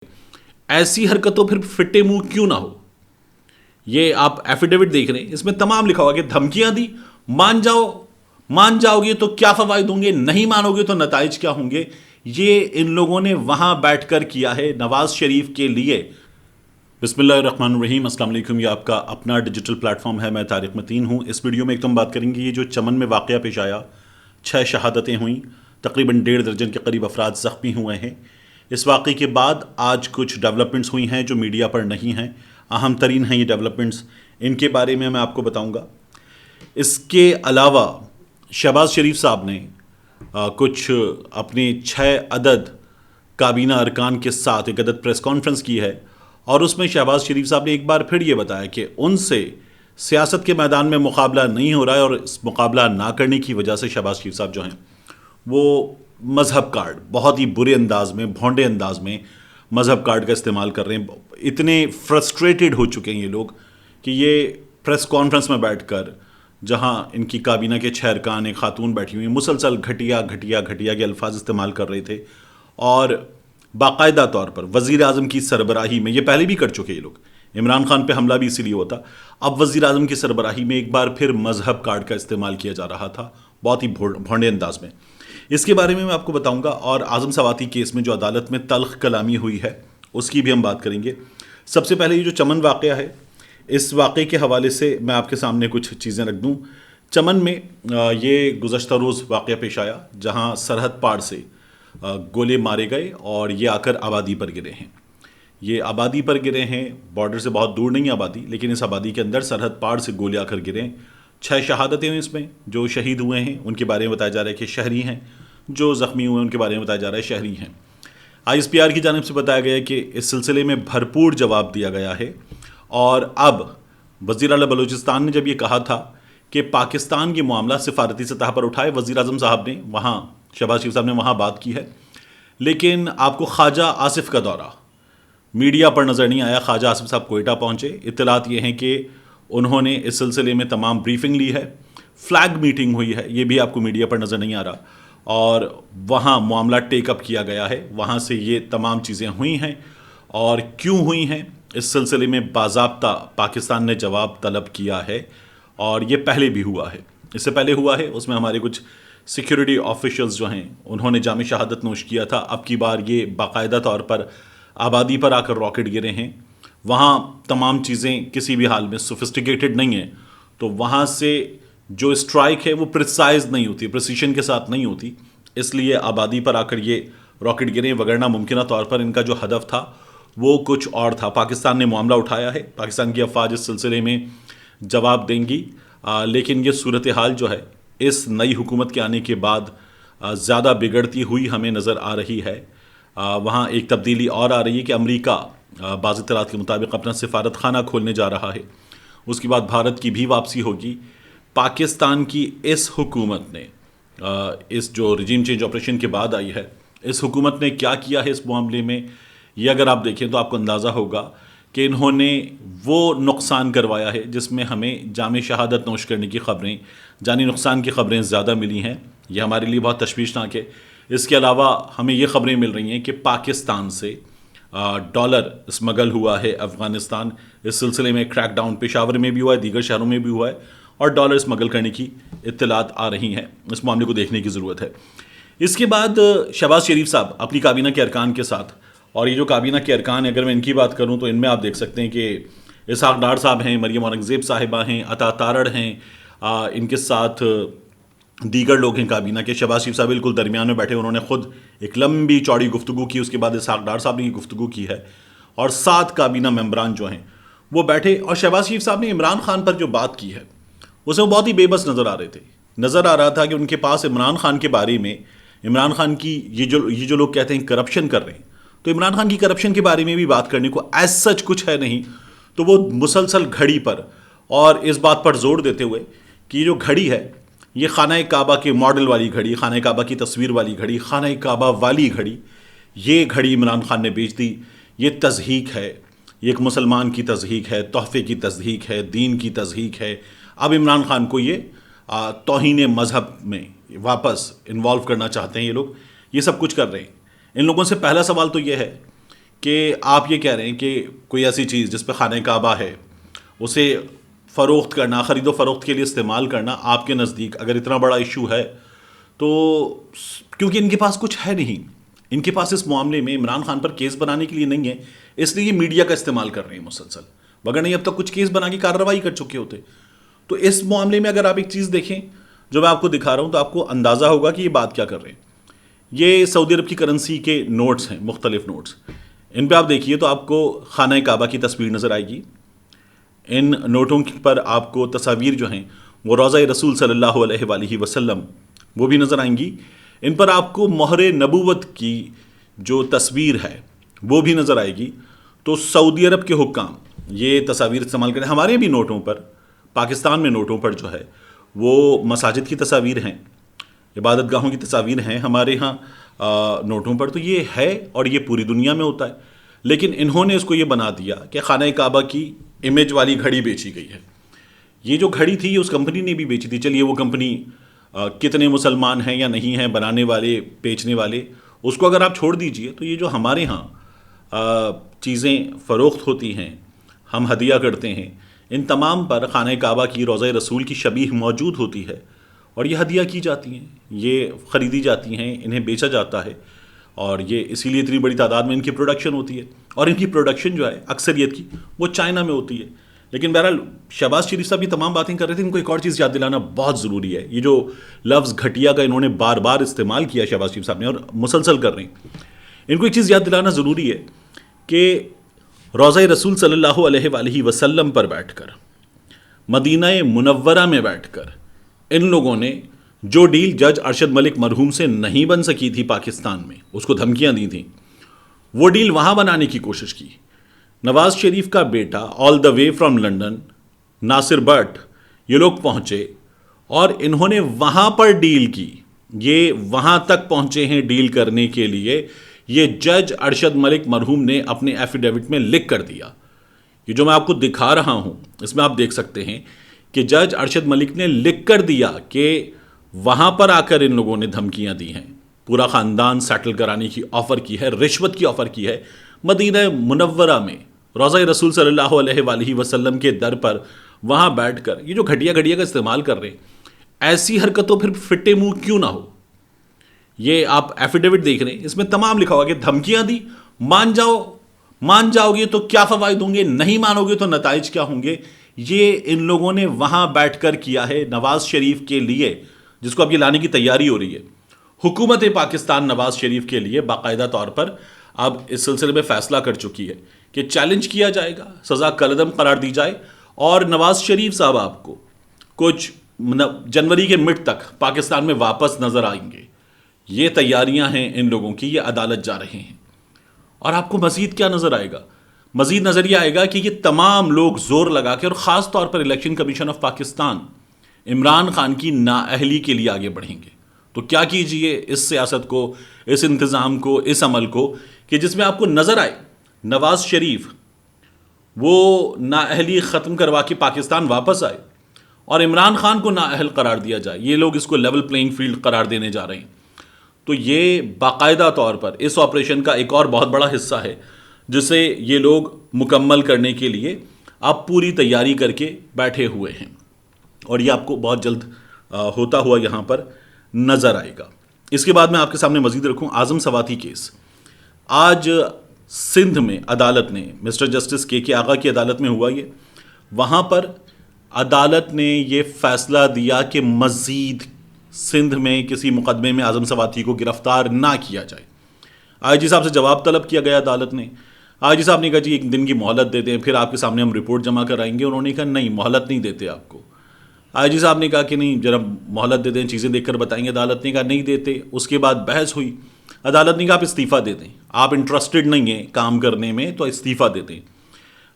ایسی حرکت تو پھر فٹے منہ کیوں نہ ہو. یہ آپ ایفیڈیوٹ دیکھ رہے ہیں, اس میں تمام لکھا ہوا کہ دھمکیاں دی, مان جاؤ گے تو کیا فوائد ہوں گے, نہیں مانو گے تو نتائج کیا ہوں گے. یہ ان لوگوں نے وہاں بیٹھ کر کیا ہے نواز شریف کے لیے. بسم اللہ الرحمن الرحیم. السلام علیکم. یہ آپ کا اپنا ڈیجیٹل پلیٹ فارم ہے. میں طارق متین ہوں. اس ویڈیو میں ایک دم بات کریں گے یہ جو چمن میں واقعہ پیش آیا, 6 شہادتیں ہوئیں, تقریباً 1.5 درجن کے قریب افراد زخمی ہوئے ہیں. اس واقعے کے بعد آج کچھ ڈیولپمنٹس ہوئی ہیں جو میڈیا پر نہیں ہیں. اہم ترین ہیں یہ ڈیولپمنٹس, ان کے بارے میں آپ کو بتاؤں گا. اس کے علاوہ شہباز شریف صاحب نے کچھ اپنے 6 عدد کابینہ ارکان کے ساتھ ایک عدد پریس کانفرنس کی ہے, اور اس میں شہباز شریف صاحب نے ایک بار پھر یہ بتایا کہ ان سے سیاست کے میدان میں مقابلہ نہیں ہو رہا ہے, اور اس مقابلہ نہ کرنے کی وجہ سے شہباز شریف صاحب جو ہیں وہ مذہب کارڈ بہت ہی برے انداز میں, بھونڈے انداز میں مذہب کارڈ کا استعمال کر رہے ہیں. اتنے فرسٹریٹڈ ہو چکے ہیں یہ لوگ کہ یہ پریس کانفرنس میں بیٹھ کر, جہاں ان کی کابینہ کے 6 ارکان, ایک خاتون بیٹھی ہوئی, مسلسل گھٹیا کے الفاظ استعمال کر رہے تھے. اور باقاعدہ طور پر وزیر اعظم کی سربراہی میں, یہ پہلے بھی کر چکے یہ لوگ, عمران خان پہ حملہ بھی اسی لیے ہوتا, اب وزیر اعظم کی سربراہی میں ایک بار پھر مذہب کارڈ کا استعمال کیا جا رہا تھا بہت ہی بھونڈے انداز میں. اس کے بارے میں آپ کو بتاؤں گا, اور اعظم سواتی کیس میں جو عدالت میں تلخ کلامی ہوئی ہے اس کی بھی ہم بات کریں گے. سب سے پہلے یہ جو چمن واقعہ ہے, اس واقعے کے حوالے سے میں آپ کے سامنے کچھ چیزیں رکھ دوں. چمن میں یہ گزشتہ روز واقعہ پیش آیا جہاں سرحد پار سے گولے مارے گئے اور یہ آ کر آبادی پر گرے ہیں. یہ آبادی پر گرے ہیں, بارڈر سے بہت دور نہیں آبادی, لیکن اس آبادی کے اندر سرحد پار سے گولے آ کر گرے ہیں. 6 شہادتیں ہوئیں اس میں, جو شہید ہوئے ہیں ان کے بارے میں بتایا جا رہا ہے کہ شہری ہیں, جو زخمی ہوئے ہیں ان کے بارے میں بتایا جا رہا ہے شہری ہیں. ISPR کی جانب سے بتایا گیا ہے کہ اس سلسلے میں بھرپور جواب دیا گیا ہے. اور اب وزیر اعلیٰ بلوچستان نے جب یہ کہا تھا کہ پاکستان کی معاملہ سفارتی سطح پر اٹھائے, وزیر اعظم صاحب نے وہاں, شہباز شریف صاحب نے وہاں بات کی ہے, لیکن آپ کو خواجہ آصف کا دورہ میڈیا پر نظر نہیں آیا. خواجہ آصف صاحب کوئٹہ پہنچے. اطلاعات یہ ہیں کہ انہوں نے اس سلسلے میں تمام بریفنگ لی ہے, فلیگ میٹنگ ہوئی ہے, یہ بھی آپ کو میڈیا پر نظر نہیں آ رہا, اور وہاں معاملہ ٹیک اپ کیا گیا ہے. وہاں سے یہ تمام چیزیں ہوئی ہیں, اور کیوں ہوئی ہیں اس سلسلے میں باضابطہ پاکستان نے جواب طلب کیا ہے, اور یہ پہلے بھی ہوا ہے, اس سے پہلے ہوا ہے. اس میں ہمارے کچھ سیکیورٹی آفیشلز جو ہیں انہوں نے جامع شہادت نوش کیا تھا. اب کی بار یہ باقاعدہ طور پر آبادی پر آ کر راکٹ گرے ہیں. وہاں تمام چیزیں کسی بھی حال میں سوفسٹیکیٹڈ نہیں ہیں, تو وہاں سے جو اسٹرائک ہے وہ پریسائز نہیں ہوتی, پریسیشن کے ساتھ نہیں ہوتی, اس لیے آبادی پر آ کر یہ راکٹ گرے. وگرنہ ممکنہ طور پر ان کا جو ہدف تھا وہ کچھ اور تھا. پاکستان نے معاملہ اٹھایا ہے, پاکستان کی افواج اس سلسلے میں جواب دیں گی, لیکن یہ صورتحال جو ہے اس نئی حکومت کے آنے کے بعد زیادہ بگڑتی ہوئی ہمیں نظر آ رہی ہے. وہاں ایک تبدیلی اور آ رہی ہے کہ امریکہ بعض اطلاعات کے مطابق اپنا سفارت خانہ کھولنے جا رہا ہے. اس کے بعد بھارت کی بھی واپسی ہوگی. پاکستان کی اس حکومت نے, اس جو رجیم چینج آپریشن کے بعد آئی ہے, اس حکومت نے کیا کیا ہے اس معاملے میں, یہ اگر آپ دیکھیں تو آپ کو اندازہ ہوگا کہ انہوں نے وہ نقصان کروایا ہے جس میں ہمیں جامع شہادت نوش کرنے کی خبریں, جانی نقصان کی خبریں زیادہ ملی ہیں. یہ ہمارے لیے بہت تشویشناک ہے. اس کے علاوہ ہمیں یہ خبریں مل رہی ہیں کہ پاکستان سے ڈالر اسمگل ہوا ہے افغانستان. اس سلسلے میں کریک ڈاؤن پشاور میں بھی ہوا ہے, دیگر شہروں میں بھی ہوا ہے, اور ڈالر اسمگل کرنے کی اطلاعات آ رہی ہیں. اس معاملے کو دیکھنے کی ضرورت ہے. اس کے بعد شہباز شریف صاحب اپنی کابینہ کے ارکان کے ساتھ, اور یہ جو کابینہ کے ارکان ہیں اگر میں ان کی بات کروں تو ان میں آپ دیکھ سکتے ہیں کہ اسحاق ڈار صاحب ہیں, مریم اورنگزیب صاحبہ ہیں, عطا تارڑ ہیں, ان کے ساتھ دیگر لوگ ہیں کابینہ کے. شہباز شریف صاحب بالکل درمیان میں بیٹھے, انہوں نے خود ایک لمبی چوڑی گفتگو کی. اس کے بعد اسحاق ڈار صاحب نے یہ گفتگو کی ہے, اور 7 کابینہ ممبران جو ہیں وہ بیٹھے. اور شہباز شریف صاحب نے عمران خان پر جو بات کی ہے اس میں بہت ہی بے بس نظر آ رہے تھے. نظر آ رہا تھا کہ ان کے پاس عمران خان کے بارے میں, عمران خان کی یہ جو لوگ کہتے ہیں کرپشن کر رہے ہیں, تو عمران خان کی کرپشن کے بارے میں بھی بات کرنے کو ایز سچ کچھ ہے نہیں. تو وہ مسلسل گھڑی پر اور اس بات پر زور دیتے ہوئے کہ یہ جو گھڑی ہے یہ خانہ کعبہ کے ماڈل والی گھڑی, خانہ کعبہ کی تصویر والی گھڑی, خانہ کعبہ والی گھڑی, یہ گھڑی عمران خان نے بیچ دی. یہ تضحیک ہے, یہ ایک مسلمان کی تضحیک ہے, تحفے کی تضحیک ہے, دین کی تضحیک ہے. اب عمران خان کو یہ توہین مذہب میں واپس انوالو کرنا چاہتے ہیں یہ لوگ, یہ سب کچھ کر رہے ہیں. ان لوگوں سے پہلا سوال تو یہ ہے کہ آپ یہ کہہ رہے ہیں کہ کوئی ایسی چیز جس پہ خانہ کعبہ ہے اسے فروخت کرنا، خرید و فروخت کے لیے استعمال کرنا آپ کے نزدیک اگر اتنا بڑا ایشو ہے تو کیونکہ ان کے پاس کچھ ہے نہیں، ان کے پاس اس معاملے میں عمران خان پر کیس بنانے کے لیے نہیں ہے، اس لیے یہ میڈیا کا استعمال کر رہے ہیں مسلسل، مگر نہیں اب تک کچھ کیس بنا کے کارروائی کر چکے ہوتے۔ تو اس معاملے میں اگر آپ ایک چیز دیکھیں جو میں آپ کو دکھا رہا ہوں تو آپ کو اندازہ ہوگا کہ یہ بات کیا کر رہے ہیں۔ یہ سعودی عرب کی کرنسی کے نوٹس ہیں، مختلف نوٹس، ان پہ آپ دیکھیے تو آپ کو خانہ کعبہ کی تصویر نظر آئے گی، ان نوٹوں پر آپ کو تصاویر جو ہیں وہ روضہ رسول صلی اللہ علیہ وآلہ وسلم وہ بھی نظر آئیں گی، ان پر آپ کو مہر نبوت کی جو تصویر ہے وہ بھی نظر آئے گی۔ تو سعودی عرب کے حکام یہ تصاویر استعمال کریں، ہمارے بھی نوٹوں پر، پاکستان میں نوٹوں پر جو ہے وہ مساجد کی تصاویر ہیں، عبادت گاہوں کی تصاویر ہیں ہمارے ہاں نوٹوں پر، تو یہ ہے اور یہ پوری دنیا میں ہوتا ہے، لیکن انہوں نے اس کو یہ بنا دیا کہ خانہ کعبہ کی امیج والی گھڑی بیچی گئی ہے۔ یہ جو گھڑی تھی یہ اس کمپنی نے بھی بیچی تھی، چلیے وہ کمپنی کتنے مسلمان ہیں یا نہیں ہیں بنانے والے بیچنے والے اس کو اگر آپ چھوڑ دیجئے، تو یہ جو ہمارے ہاں چیزیں فروخت ہوتی ہیں، ہم ہدیہ کرتے ہیں، ان تمام پر خانہ کعبہ کی روضہ رسول کی شبیہ موجود ہوتی ہے اور یہ ہدیہ کی جاتی ہیں، یہ خریدی جاتی ہیں، انہیں بیچا جاتا ہے، اور یہ اسی لیے اتنی بڑی تعداد میں ان کی پروڈکشن ہوتی ہے، اور ان کی پروڈکشن جو ہے اکثریت کی وہ چائنا میں ہوتی ہے۔ لیکن بہرحال شہباز شریف صاحب یہ تمام باتیں کر رہے تھے، ان کو ایک اور چیز یاد دلانا بہت ضروری ہے، یہ جو لفظ گھٹیا کا انہوں نے بار بار استعمال کیا شہباز شریف صاحب نے اور مسلسل کر رہے ہیں، ان کو ایک چیز یاد دلانا ضروری ہے کہ روضہ رسول صلی اللہ علیہ وآلہ وسلم پر بیٹھ کر، مدینہ منورہ میں بیٹھ کر ان لوگوں نے جو ڈیل جج ارشد ملک مرحوم سے نہیں بن سکی تھی پاکستان میں، اس کو دھمکیاں دی تھیں، وہ ڈیل وہاں بنانے کی کوشش کی۔ نواز شریف کا بیٹا all the way from London, Nasir Butt, یہ لوگ پہنچے اور انہوں نے وہاں پر ڈیل کی، یہ وہاں تک پہنچے ہیں ڈیل کرنے کے لیے، یہ جج ارشد ملک مرحوم نے اپنے ایفیڈیوٹ میں لکھ کر دیا۔ یہ جو میں آپ کو دکھا رہا ہوں اس میں آپ دیکھ سکتے ہیں کہ جج ارشد ملک نے لکھ کر دیا کہ وہاں پر آ کر ان لوگوں نے دھمکیاں دی ہیں، پورا خاندان سیٹل کرانے کی آفر کی ہے، رشوت کی آفر کی ہے، مدینہ منورہ میں روضہ رسول صلی اللہ علیہ وآلہ وسلم کے در پر وہاں بیٹھ کر یہ جو گھٹیا گھٹیا کا استعمال کر رہے ہیں، ایسی حرکتوں پھر فٹے منہ کیوں نہ ہو۔ یہ آپ ایفیڈیوٹ دیکھ رہے ہیں، اس میں تمام لکھا ہوا کہ دھمکیاں دی، مان جاؤ گے تو کیا فوائد ہوں گے، نہیں مانو گے تو نتائج کیا ہوں گے۔ یہ ان لوگوں نے وہاں بیٹھ کر کیا ہے نواز شریف کے لیے، جس کو اب یہ لانے کی تیاری ہو رہی ہے۔ حکومت پاکستان نواز شریف کے لیے باقاعدہ طور پر اب اس سلسلے میں فیصلہ کر چکی ہے کہ چیلنج کیا جائے گا، سزا کالعدم قرار دی جائے، اور نواز شریف صاحب آپ کو کچھ جنوری کے مڈ تک پاکستان میں واپس نظر آئیں گے۔ یہ تیاریاں ہیں ان لوگوں کی، یہ عدالت جا رہے ہیں۔ اور آپ کو مزید کیا نظر آئے گا؟ مزید نظر یہ آئے گا کہ یہ تمام لوگ زور لگا کے، اور خاص طور پر election commission of Pakistan Imran Khan کی نااہلی کے لیے آگے بڑھیں گے۔ تو کیا کیجئے اس سیاست کو، اس انتظام کو، اس عمل کو کہ جس میں آپ کو نظر آئے نواز شریف وہ نااہلی ختم کروا کے پاکستان واپس آئے اور عمران خان کو نااہل قرار دیا جائے، یہ لوگ اس کو لیول پلینگ فیلڈ قرار دینے جا رہے ہیں۔ تو یہ باقاعدہ طور پر اس آپریشن کا ایک اور بہت بڑا حصہ ہے جسے یہ لوگ مکمل کرنے کے لیے اب پوری تیاری کر کے بیٹھے ہوئے ہیں، اور یہ آپ کو بہت جلد ہوتا ہوا یہاں پر نظر آئے گا۔ اس کے بعد میں آپ کے سامنے مزید رکھوں اعظم سواتی کیس۔ آج سندھ میں عدالت نے، مسٹر جسٹس کے آغا کی عدالت میں ہوا یہ، وہاں پر عدالت نے یہ فیصلہ دیا کہ مزید سندھ میں کسی مقدمے میں اعظم سواتی کو گرفتار نہ کیا جائے۔ آئی جی صاحب سے جواب طلب کیا گیا عدالت نے، آئی جی صاحب نے کہا جی ایک دن کی مہلت دے دیں، پھر آپ کے سامنے ہم رپورٹ جمع کرائیں گے۔ انہوں نے کہا نہیں، مہلت نہیں دیتے آپ کو۔ آئی جی صاحب نے کہا کہ نہیں ذرا مہلت دے دیں، چیزیں دیکھ کر بتائیں گے۔ عدالت نے کہا نہیں دیتے۔ اس کے بعد بحث ہوئی، عدالت نے کہا آپ استعفیٰ دے دیں، آپ انٹرسٹڈ نہیں ہیں کام کرنے میں تو استعفیٰ دے دیں۔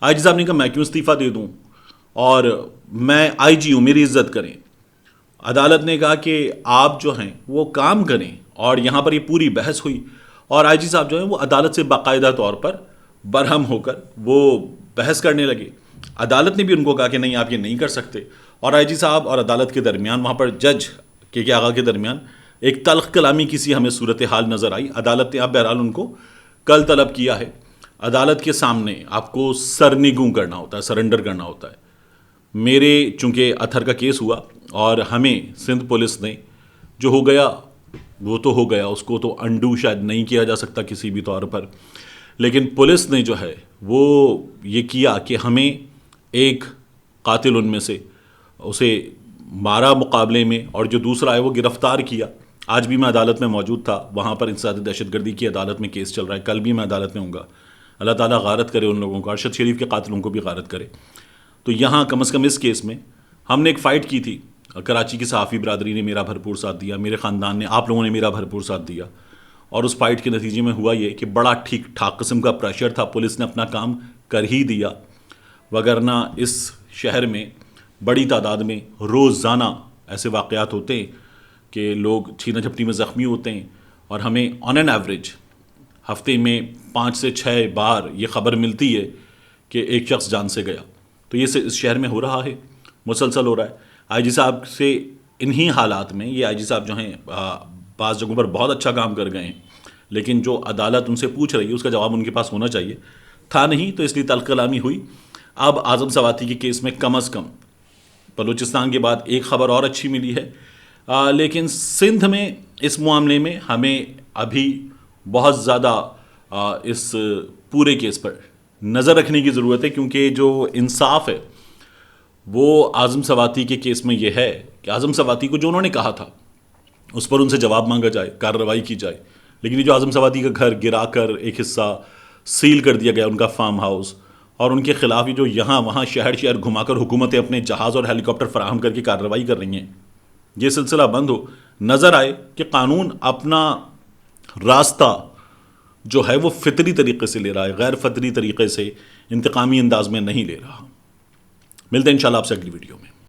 آئی جی صاحب نے کہا میں کیوں استعفیٰ دے دوں، اور میں آئی جی ہوں، میری عزت کریں۔ عدالت نے کہا کہ آپ جو ہیں وہ کام کریں، اور یہاں پر یہ پوری بحث ہوئی، اور آئی جی صاحب جو ہیں وہ عدالت سے باقاعدہ طور پر برہم ہو کر وہ بحث کرنے لگے۔ عدالت نے بھی ان کو کہا کہ نہیں آپ یہ نہیں کر سکتے، اور آئی جی صاحب اور عدالت کے درمیان، وہاں پر جج کے آغا کے درمیان ایک تلخ کلامی کی سی ہمیں صورتحال نظر آئی۔ عدالت نے اب بہرحال ان کو کل طلب کیا ہے۔ عدالت کے سامنے آپ کو سرنگوں کرنا ہوتا ہے، سرنڈر کرنا ہوتا ہے. میرے چونکہ اتھر کا کیس ہوا اور ہمیں سندھ پولیس نے جو ہو گیا وہ تو ہو گیا، اس کو تو انڈو شاید نہیں کیا جا سکتا کسی بھی طور پر، لیکن پولیس نے جو ہے وہ یہ کیا کہ ہمیں ایک قاتل ان میں سے اسے مارا مقابلے میں، اور جو دوسرا ہے وہ گرفتار کیا. آج بھی میں عدالت میں موجود تھا، وہاں پر انسداد دہشت گردی کی عدالت میں کیس چل رہا ہے، کل بھی میں عدالت میں ہوں گا. اللہ تعالیٰ غارت کرے ان لوگوں کو، ارشد شریف کے قاتلوں کو بھی غارت کرے. تو یہاں کم از کم اس کیس میں ہم نے ایک فائٹ کی تھی. کراچی کی صحافی برادری نے میرا بھرپور ساتھ دیا، میرے خاندان نے، آپ لوگوں نے میرا بھرپور ساتھ دیا، اور اس فائٹ کے نتیجے میں ہوا یہ کہ بڑا ٹھیک ٹھاک قسم کا پریشر تھا، پولیس نے اپنا کام کر ہی دیا. وگرنہ اس شہر میں بڑی تعداد میں روزانہ ایسے واقعات ہوتے ہیں کہ لوگ چھینا جھپٹی میں زخمی ہوتے ہیں، اور ہمیں آن این ایوریج ہفتے میں 5 سے 6 بار یہ خبر ملتی ہے کہ ایک شخص جان سے گیا. تو یہ اس شہر میں ہو رہا ہے، مسلسل ہو رہا ہے. آئی جی صاحب سے انہی حالات میں، یہ آئی جی صاحب جو ہیں بعض جگہوں پر بہت اچھا کام کر گئے ہیں، لیکن جو عدالت ان سے پوچھ رہی ہے اس کا جواب ان کے پاس ہونا چاہیے تھا نہیں، تو اس لیے تلخ کلامی ہوئی. اب اعظم سواتی کے کیس میں کم از کم بلوچستان کے بعد ایک خبر اور اچھی ملی ہے، لیکن سندھ میں اس معاملے میں ہمیں ابھی بہت زیادہ اس پورے کیس پر نظر رکھنے کی ضرورت ہے، کیونکہ جو انصاف ہے وہ اعظم سواتی کے کیس میں یہ ہے کہ اعظم سواتی کو جو انہوں نے کہا تھا اس پر ان سے جواب مانگا جائے، کارروائی کی جائے. لیکن یہ جو اعظم سواتی کا گھر گرا کر ایک حصہ سیل کر دیا گیا، ان کا فارم ہاؤس، اور ان کے خلاف یہ جو یہاں وہاں شہر شہر گھما کر حکومتیں اپنے جہاز اور ہیلی کاپٹر فراہم کر کے کارروائی کر رہی ہیں، یہ سلسلہ بند ہو. نظر آئے کہ قانون اپنا راستہ جو ہے وہ فطری طریقے سے لے رہا ہے، غیر فطری طریقے سے انتقامی انداز میں نہیں لے رہا. ملتے ہیں انشاءاللہ آپ سے اگلی ویڈیو میں.